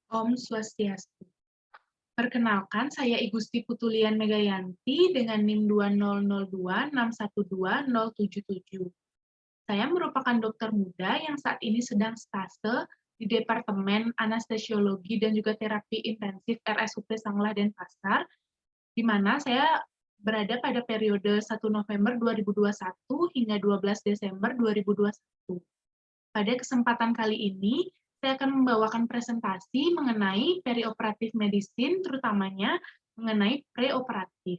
Om Swastiastu. Perkenalkan, saya Igusti Putulian Megayanti dengan NIM 2002612077. Saya merupakan dokter muda yang saat ini sedang stase di Departemen Anestesiologi dan juga Terapi Intensif RSUP Sanglah Denpasar, di mana saya berada pada periode 1 November 2021 hingga 12 Desember 2021. Pada kesempatan kali ini, saya akan membawakan presentasi mengenai perioperatif medicine, terutamanya mengenai preoperatif.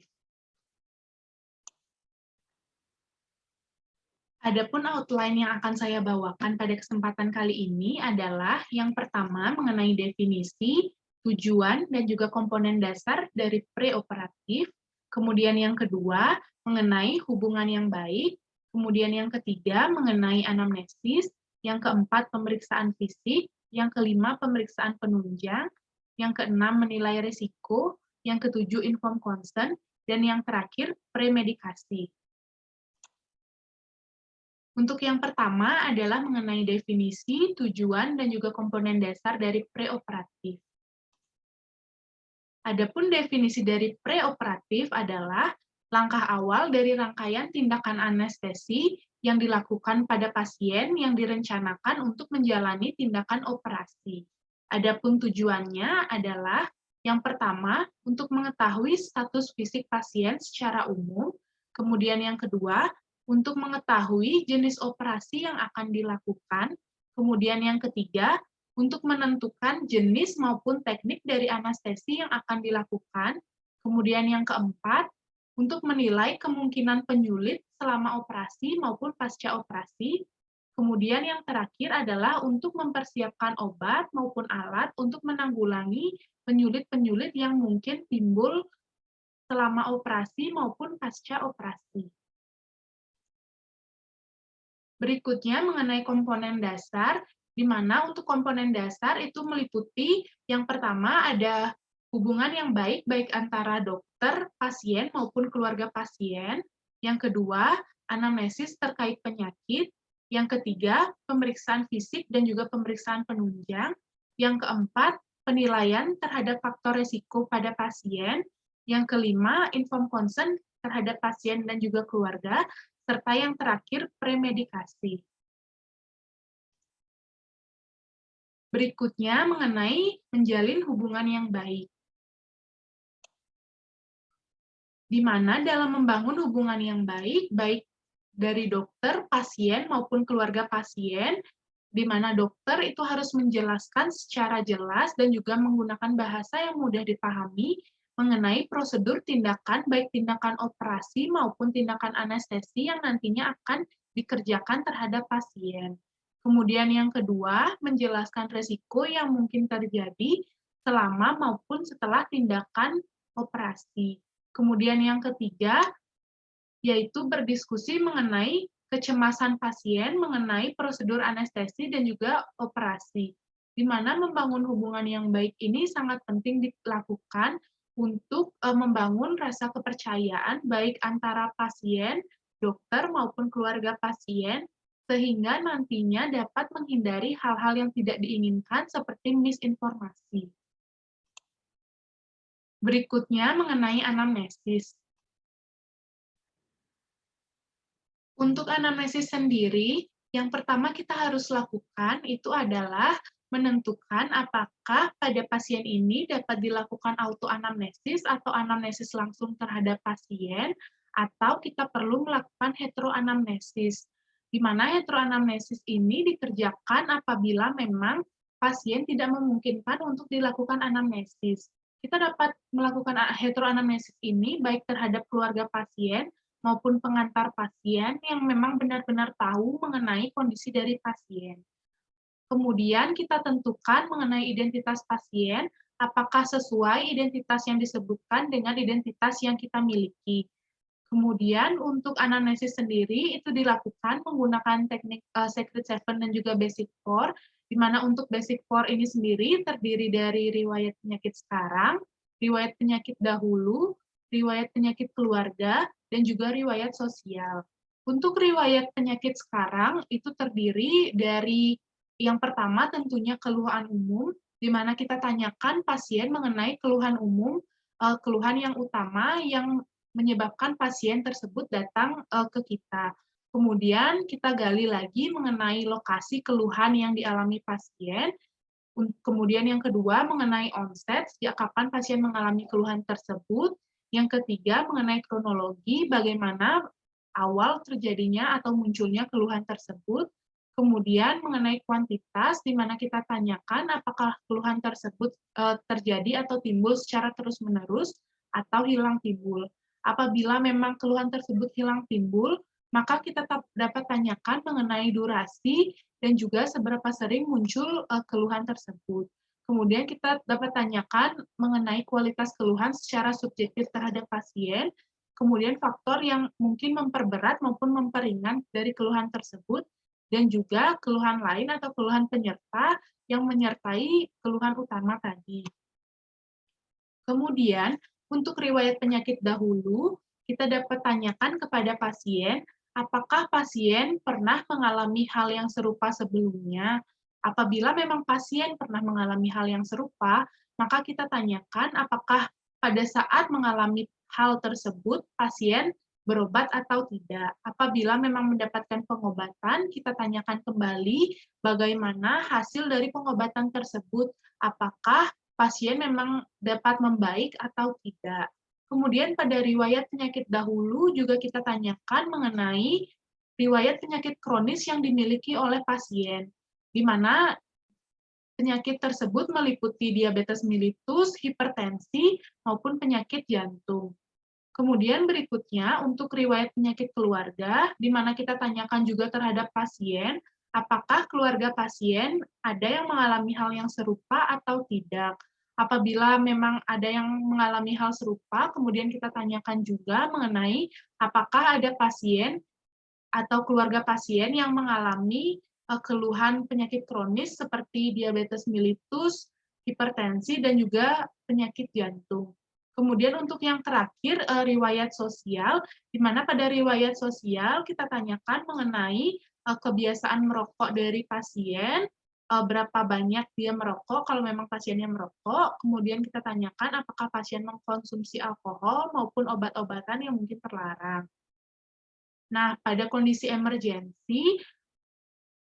Adapun outline yang akan saya bawakan pada kesempatan kali ini adalah yang pertama mengenai definisi, tujuan, dan juga komponen dasar dari preoperatif. Kemudian yang kedua mengenai hubungan yang baik. Kemudian yang ketiga mengenai anamnesis. Yang keempat pemeriksaan fisik. Yang kelima pemeriksaan penunjang. Yang keenam menilai risiko. Yang ketujuh informed consent. Dan yang terakhir premedikasi. Untuk yang pertama adalah mengenai definisi, tujuan, dan juga komponen dasar dari preoperatif. Adapun definisi dari preoperatif adalah langkah awal dari rangkaian tindakan anestesi yang dilakukan pada pasien yang direncanakan untuk menjalani tindakan operasi. Adapun tujuannya adalah yang pertama, untuk mengetahui status fisik pasien secara umum, kemudian yang kedua, untuk mengetahui jenis operasi yang akan dilakukan, kemudian yang ketiga, untuk menentukan jenis maupun teknik dari anestesi yang akan dilakukan, kemudian yang keempat, untuk menilai kemungkinan penyulit selama operasi maupun pasca operasi, kemudian yang terakhir adalah untuk mempersiapkan obat maupun alat untuk menanggulangi penyulit-penyulit yang mungkin timbul selama operasi maupun pasca operasi. Berikutnya mengenai komponen dasar, di mana untuk komponen dasar itu meliputi yang pertama ada hubungan yang baik antara dokter, pasien, maupun keluarga pasien. Yang kedua, anamnesis terkait penyakit. Yang ketiga, pemeriksaan fisik dan juga pemeriksaan penunjang. Yang keempat, penilaian terhadap faktor risiko pada pasien. Yang kelima, informed consent terhadap pasien dan juga keluarga. Serta yang terakhir, premedikasi. Berikutnya mengenai menjalin hubungan yang baik. Di mana dalam membangun hubungan yang baik, baik dari dokter, pasien, maupun keluarga pasien, di mana dokter itu harus menjelaskan secara jelas dan juga menggunakan bahasa yang mudah dipahami mengenai prosedur tindakan, baik tindakan operasi maupun tindakan anestesi yang nantinya akan dikerjakan terhadap pasien. Kemudian yang kedua, menjelaskan risiko yang mungkin terjadi selama maupun setelah tindakan operasi. Kemudian yang ketiga, yaitu berdiskusi mengenai kecemasan pasien mengenai prosedur anestesi dan juga operasi, di mana membangun hubungan yang baik ini sangat penting dilakukan untuk membangun rasa kepercayaan baik antara pasien, dokter, maupun keluarga pasien, sehingga nantinya dapat menghindari hal-hal yang tidak diinginkan seperti misinformasi. Berikutnya mengenai anamnesis. Untuk anamnesis sendiri, yang pertama kita harus lakukan itu adalah menentukan apakah pada pasien ini dapat dilakukan autoanamnesis atau anamnesis langsung terhadap pasien, atau kita perlu melakukan heteroanamnesis, di mana heteroanamnesis ini dikerjakan apabila memang pasien tidak memungkinkan untuk dilakukan anamnesis. Kita dapat melakukan heteroanamnesis ini baik terhadap keluarga pasien maupun pengantar pasien yang memang benar-benar tahu mengenai kondisi dari pasien. Kemudian kita tentukan mengenai identitas pasien, apakah sesuai identitas yang disebutkan dengan identitas yang kita miliki. Kemudian untuk anamnesis sendiri itu dilakukan menggunakan teknik Secret Seven dan juga Basic Four, di mana untuk Basic Four ini sendiri terdiri dari riwayat penyakit sekarang, riwayat penyakit dahulu, riwayat penyakit keluarga, dan juga riwayat sosial. Untuk riwayat penyakit sekarang itu terdiri dari yang pertama tentunya keluhan umum, di mana kita tanyakan pasien mengenai keluhan umum, keluhan yang utama yang menyebabkan pasien tersebut datang ke kita. Kemudian kita gali lagi mengenai lokasi keluhan yang dialami pasien. Kemudian yang kedua mengenai onset, sejak kapan pasien mengalami keluhan tersebut. Yang ketiga mengenai kronologi, bagaimana awal terjadinya atau munculnya keluhan tersebut. Kemudian mengenai kuantitas, di mana kita tanyakan apakah keluhan tersebut terjadi atau timbul secara terus-menerus atau hilang timbul. Apabila memang keluhan tersebut hilang timbul, maka kita dapat tanyakan mengenai durasi dan juga seberapa sering muncul keluhan tersebut. Kemudian kita dapat tanyakan mengenai kualitas keluhan secara subjektif terhadap pasien, kemudian faktor yang mungkin memperberat maupun memperingan dari keluhan tersebut, dan juga keluhan lain atau keluhan penyerta yang menyertai keluhan utama tadi. Kemudian, untuk riwayat penyakit dahulu, kita dapat tanyakan kepada pasien, apakah pasien pernah mengalami hal yang serupa sebelumnya? Apabila memang pasien pernah mengalami hal yang serupa, maka kita tanyakan apakah pada saat mengalami hal tersebut, pasien berobat atau tidak. Apabila memang mendapatkan pengobatan, kita tanyakan kembali bagaimana hasil dari pengobatan tersebut. Apakah pasien memang dapat membaik atau tidak. Kemudian pada riwayat penyakit dahulu juga kita tanyakan mengenai riwayat penyakit kronis yang dimiliki oleh pasien, di mana penyakit tersebut meliputi diabetes mellitus, hipertensi, maupun penyakit jantung. Kemudian berikutnya untuk riwayat penyakit keluarga, di mana kita tanyakan juga terhadap pasien, apakah keluarga pasien ada yang mengalami hal yang serupa atau tidak. Apabila memang ada yang mengalami hal serupa, kemudian kita tanyakan juga mengenai apakah ada pasien atau keluarga pasien yang mengalami keluhan penyakit kronis seperti diabetes mellitus, hipertensi, dan juga penyakit jantung. Kemudian untuk yang terakhir, riwayat sosial, di mana pada riwayat sosial kita tanyakan mengenai kebiasaan merokok dari pasien, berapa banyak dia merokok kalau memang pasiennya merokok, kemudian kita tanyakan apakah pasien mengkonsumsi alkohol maupun obat-obatan yang mungkin terlarang. Nah, pada kondisi emergensi,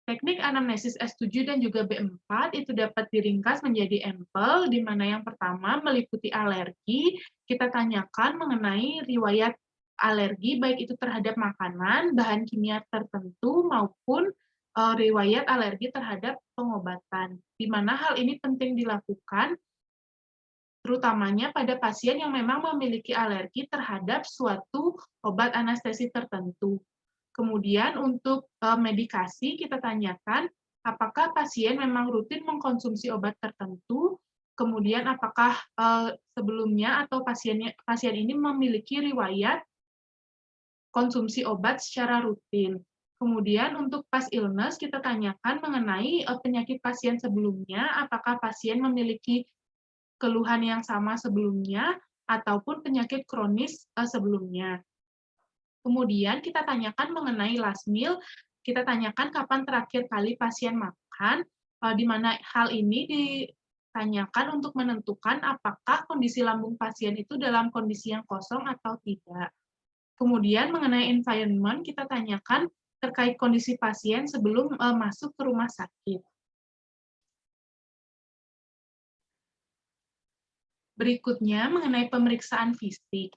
teknik anamnesis S7 dan juga B4 itu dapat diringkas menjadi EMPEL, di mana yang pertama meliputi alergi, kita tanyakan mengenai riwayat alergi, baik itu terhadap makanan, bahan kimia tertentu, maupun riwayat alergi terhadap pengobatan. Di mana hal ini penting dilakukan, terutamanya pada pasien yang memang memiliki alergi terhadap suatu obat anestesi tertentu. Kemudian untuk medikasi kita tanyakan apakah pasien memang rutin mengkonsumsi obat tertentu, kemudian apakah sebelumnya atau pasien ini memiliki riwayat konsumsi obat secara rutin. Kemudian untuk past illness kita tanyakan mengenai penyakit pasien sebelumnya, apakah pasien memiliki keluhan yang sama sebelumnya ataupun penyakit kronis sebelumnya. Kemudian kita tanyakan mengenai last meal, kita tanyakan kapan terakhir kali pasien makan, di mana hal ini ditanyakan untuk menentukan apakah kondisi lambung pasien itu dalam kondisi yang kosong atau tidak. Kemudian mengenai environment, kita tanyakan terkait kondisi pasien sebelum masuk ke rumah sakit. Berikutnya mengenai pemeriksaan fisik.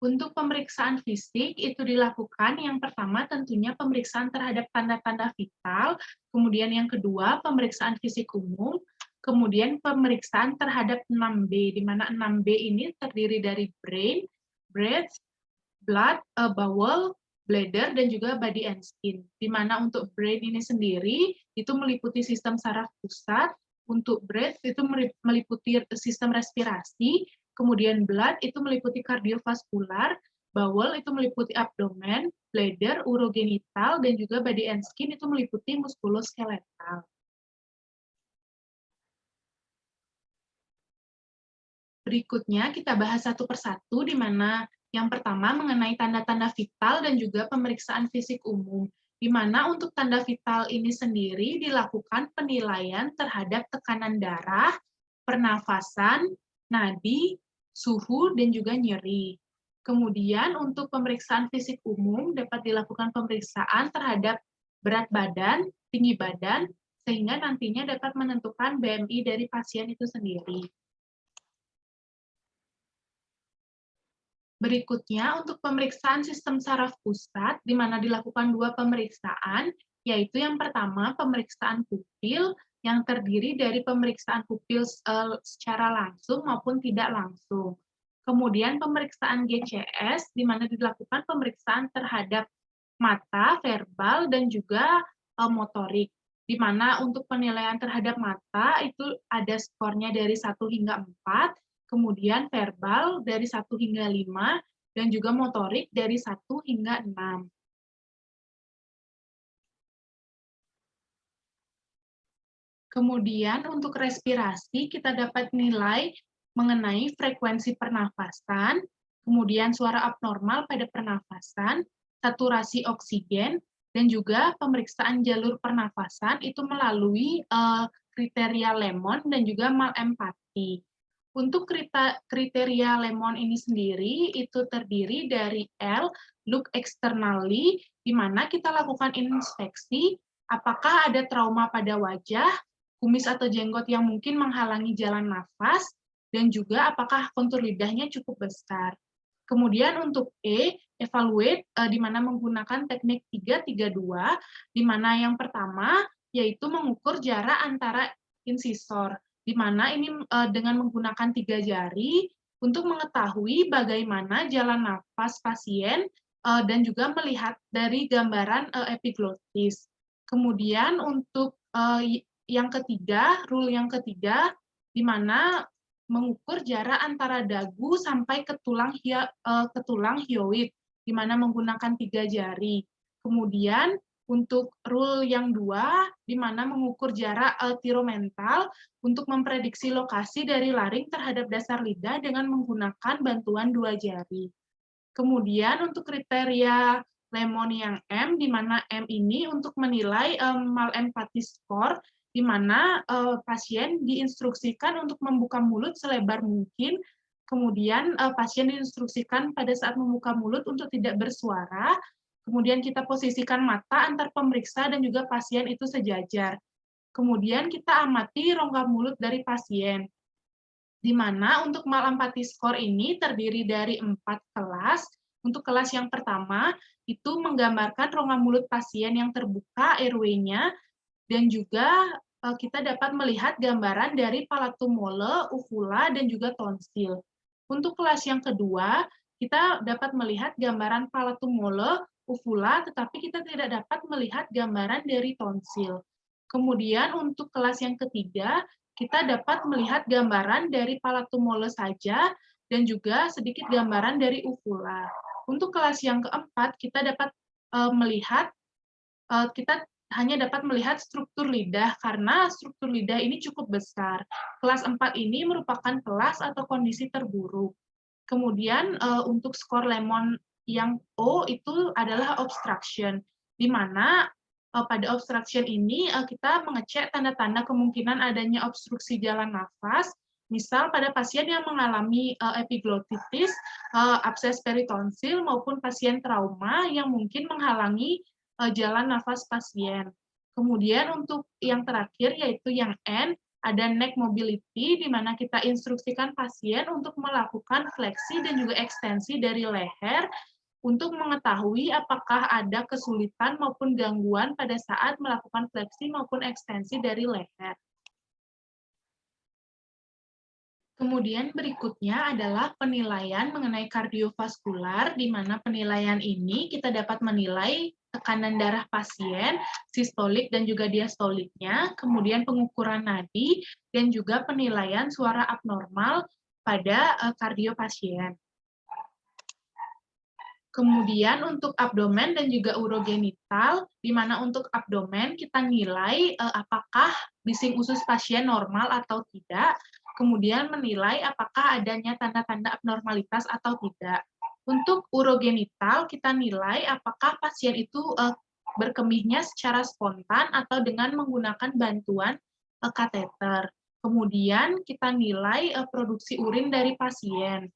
Untuk pemeriksaan fisik itu dilakukan yang pertama tentunya pemeriksaan terhadap tanda-tanda vital, kemudian yang kedua pemeriksaan fisik umum, kemudian pemeriksaan terhadap 6B, di mana 6B ini terdiri dari brain, breath, blood, bowel, bladder, dan juga body and skin. Di mana untuk brain ini sendiri itu meliputi sistem saraf pusat, untuk breath itu meliputi sistem respirasi, kemudian blood itu meliputi kardiovaskular, bowel itu meliputi abdomen, bladder, urogenital, dan juga body and skin itu meliputi muskuloskeletal. Berikutnya kita bahas satu persatu, di mana yang pertama mengenai tanda-tanda vital dan juga pemeriksaan fisik umum. di mana untuk tanda vital ini sendiri dilakukan penilaian terhadap tekanan darah, pernafasan, nadi, suhu, dan juga nyeri. Kemudian untuk pemeriksaan fisik umum dapat dilakukan pemeriksaan terhadap berat badan, tinggi badan, sehingga nantinya dapat menentukan BMI dari pasien itu sendiri. Berikutnya, untuk pemeriksaan sistem saraf pusat, di mana dilakukan 2 pemeriksaan, yaitu yang pertama pemeriksaan pupil, yang terdiri dari pemeriksaan pupil secara langsung maupun tidak langsung. Kemudian pemeriksaan GCS, di mana dilakukan pemeriksaan terhadap mata, verbal, dan juga motorik. Di mana untuk penilaian terhadap mata itu ada skornya dari 1 hingga 4, kemudian verbal dari 1 hingga 5, dan juga motorik dari 1 hingga 6. Kemudian untuk respirasi, kita dapat nilai mengenai frekuensi pernafasan, kemudian suara abnormal pada pernafasan, saturasi oksigen, dan juga pemeriksaan jalur pernafasan itu melalui kriteria Lemon dan juga malempati. Untuk kriteria Lemon ini sendiri, itu terdiri dari L, look externally, di mana kita lakukan inspeksi apakah ada trauma pada wajah, kumis atau jenggot yang mungkin menghalangi jalan nafas, dan juga apakah kontur lidahnya cukup besar. Kemudian untuk E, evaluate, di mana menggunakan teknik 3-3-2, di mana yang pertama yaitu mengukur jarak antara insisor, di mana ini dengan menggunakan 3 jari untuk mengetahui bagaimana jalan nafas pasien dan juga melihat dari gambaran epiglotis. Kemudian untuk yang ketiga, rule yang ketiga, di mana mengukur jarak antara dagu sampai ke tulang hyoid, di mana menggunakan 3 jari. Kemudian untuk rule yang 2, di mana mengukur jarak tiromental untuk memprediksi lokasi dari laring terhadap dasar lidah dengan menggunakan bantuan 2 jari. Kemudian untuk kriteria Lemon yang M, di mana M ini untuk menilai malempati score, di mana pasien diinstruksikan untuk membuka mulut selebar mungkin, kemudian pasien diinstruksikan pada saat membuka mulut untuk tidak bersuara, kemudian kita posisikan mata antar pemeriksa dan juga pasien itu sejajar. Kemudian kita amati rongga mulut dari pasien, di mana untuk malempati score ini terdiri dari 4 kelas. Untuk kelas yang pertama, itu menggambarkan rongga mulut pasien yang terbuka airway-nya, dan juga kita dapat melihat gambaran dari palatum mole, uvula, dan juga tonsil. Untuk kelas yang kedua, kita dapat melihat gambaran palatum mole, uvula, tetapi kita tidak dapat melihat gambaran dari tonsil. Kemudian untuk kelas yang ketiga, kita dapat melihat gambaran dari palatum mole saja, dan juga sedikit gambaran dari uvula. Untuk kelas yang keempat, kita dapat melihat, kita hanya dapat melihat struktur lidah, karena struktur lidah ini cukup besar. Kelas 4 ini merupakan kelas atau kondisi terburuk. Kemudian untuk skor Lemon yang O itu adalah obstruction, di mana pada obstruction ini kita mengecek tanda-tanda kemungkinan adanya obstruksi jalan nafas, misal pada pasien yang mengalami epiglotitis, abses peritonsil, maupun pasien trauma yang mungkin menghalangi jalan nafas pasien. Kemudian untuk yang terakhir yaitu yang N, ada neck mobility, di mana kita instruksikan pasien untuk melakukan fleksi dan juga ekstensi dari leher untuk mengetahui apakah ada kesulitan maupun gangguan pada saat melakukan fleksi maupun ekstensi dari leher. Kemudian berikutnya adalah penilaian mengenai kardiovaskular, di mana penilaian ini kita dapat menilai tekanan darah pasien, sistolik dan juga diastoliknya, kemudian pengukuran nadi, dan juga penilaian suara abnormal pada kardio pasien. Kemudian untuk abdomen dan juga urogenital, di mana untuk abdomen kita nilai apakah bising usus pasien normal atau tidak, kemudian menilai apakah adanya tanda-tanda abnormalitas atau tidak. Untuk urogenital, kita nilai apakah pasien itu berkemihnya secara spontan atau dengan menggunakan bantuan kateter. Kemudian kita nilai produksi urin dari pasien.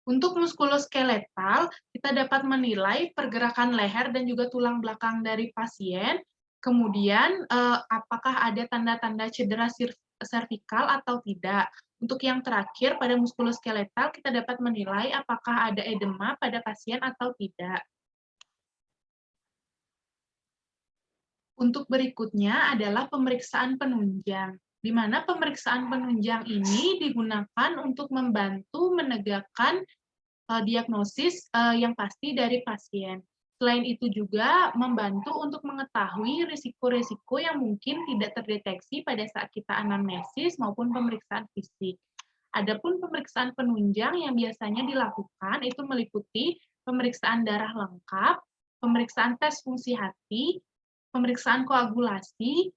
Untuk muskuloskeletal, kita dapat menilai pergerakan leher dan juga tulang belakang dari pasien, kemudian apakah ada tanda-tanda cedera servikal atau tidak. Untuk yang terakhir, pada muskuloskeletal, kita dapat menilai apakah ada edema pada pasien atau tidak. Untuk berikutnya adalah pemeriksaan penunjang, di mana pemeriksaan penunjang ini digunakan untuk membantu menegakkan diagnosis yang pasti dari pasien. Selain itu juga membantu untuk mengetahui risiko-risiko yang mungkin tidak terdeteksi pada saat kita anamnesis maupun pemeriksaan fisik. Adapun pemeriksaan penunjang yang biasanya dilakukan itu meliputi pemeriksaan darah lengkap, pemeriksaan tes fungsi hati, pemeriksaan koagulasi,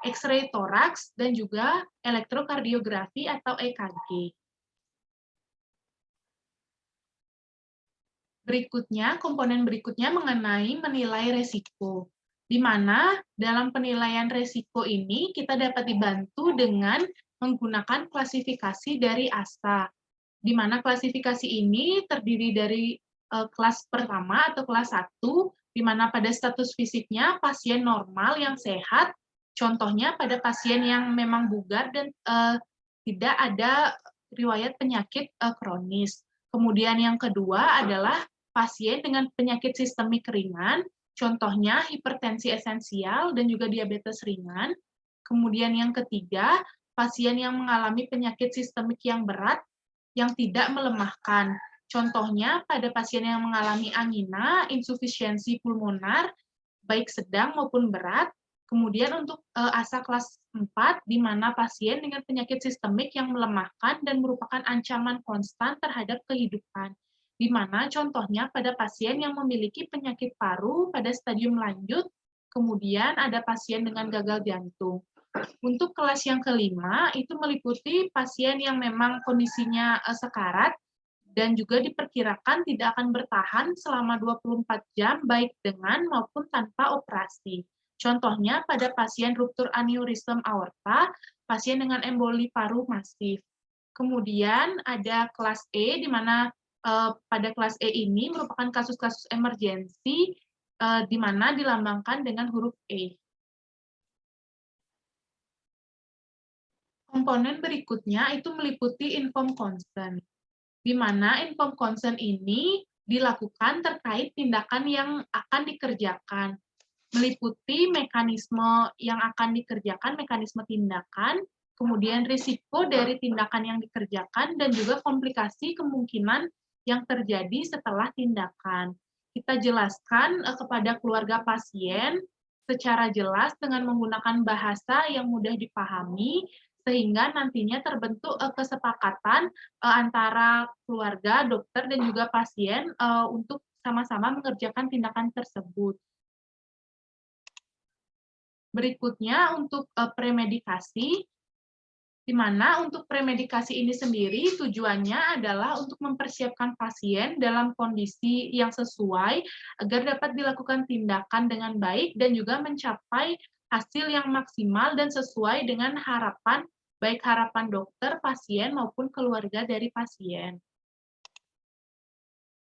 X-ray toraks, dan juga elektrokardiografi atau EKG. Berikutnya, komponen berikutnya mengenai menilai resiko, di mana dalam penilaian resiko ini kita dapat dibantu dengan menggunakan klasifikasi dari ASA, di mana klasifikasi ini terdiri dari kelas pertama atau kelas 1, di mana pada status fisiknya pasien normal yang sehat, contohnya pada pasien yang memang bugar dan tidak ada riwayat penyakit kronis. Kemudian yang kedua adalah pasien dengan penyakit sistemik ringan, contohnya hipertensi esensial dan juga diabetes ringan. Kemudian yang ketiga, pasien yang mengalami penyakit sistemik yang berat yang tidak melemahkan. Contohnya pada pasien yang mengalami angina, insufisiensi pulmonar, baik sedang maupun berat. Kemudian untuk ASA kelas 4, di mana pasien dengan penyakit sistemik yang melemahkan dan merupakan ancaman konstan terhadap kehidupan. Di mana contohnya pada pasien yang memiliki penyakit paru pada stadium lanjut, kemudian ada pasien dengan gagal jantung. Untuk kelas yang kelima, itu meliputi pasien yang memang kondisinya sekarat, dan juga diperkirakan tidak akan bertahan selama 24 jam baik dengan maupun tanpa operasi. Contohnya pada pasien ruptur aneurism aorta, pasien dengan emboli paru masif. Kemudian ada kelas E, di mana pada kelas E ini merupakan kasus-kasus emergensi, di mana dilambangkan dengan huruf E. Komponen berikutnya itu meliputi informed consent, di mana informed consent ini dilakukan terkait tindakan yang akan dikerjakan, meliputi mekanisme yang akan dikerjakan, mekanisme tindakan, kemudian risiko dari tindakan yang dikerjakan, dan juga komplikasi kemungkinan yang terjadi setelah tindakan. Kita jelaskan kepada keluarga pasien secara jelas dengan menggunakan bahasa yang mudah dipahami, sehingga nantinya terbentuk kesepakatan antara keluarga, dokter, dan juga pasien untuk sama-sama mengerjakan tindakan tersebut. Berikutnya untuk premedikasi, di mana untuk premedikasi ini sendiri tujuannya adalah untuk mempersiapkan pasien dalam kondisi yang sesuai agar dapat dilakukan tindakan dengan baik dan juga mencapai hasil yang maksimal dan sesuai dengan harapan, baik harapan dokter, pasien, maupun keluarga dari pasien.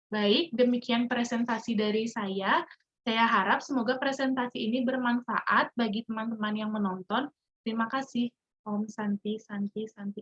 Baik, demikian presentasi dari saya. Saya harap semoga presentasi ini bermanfaat bagi teman-teman yang menonton. Terima kasih. Om Santi, Santi, Santi.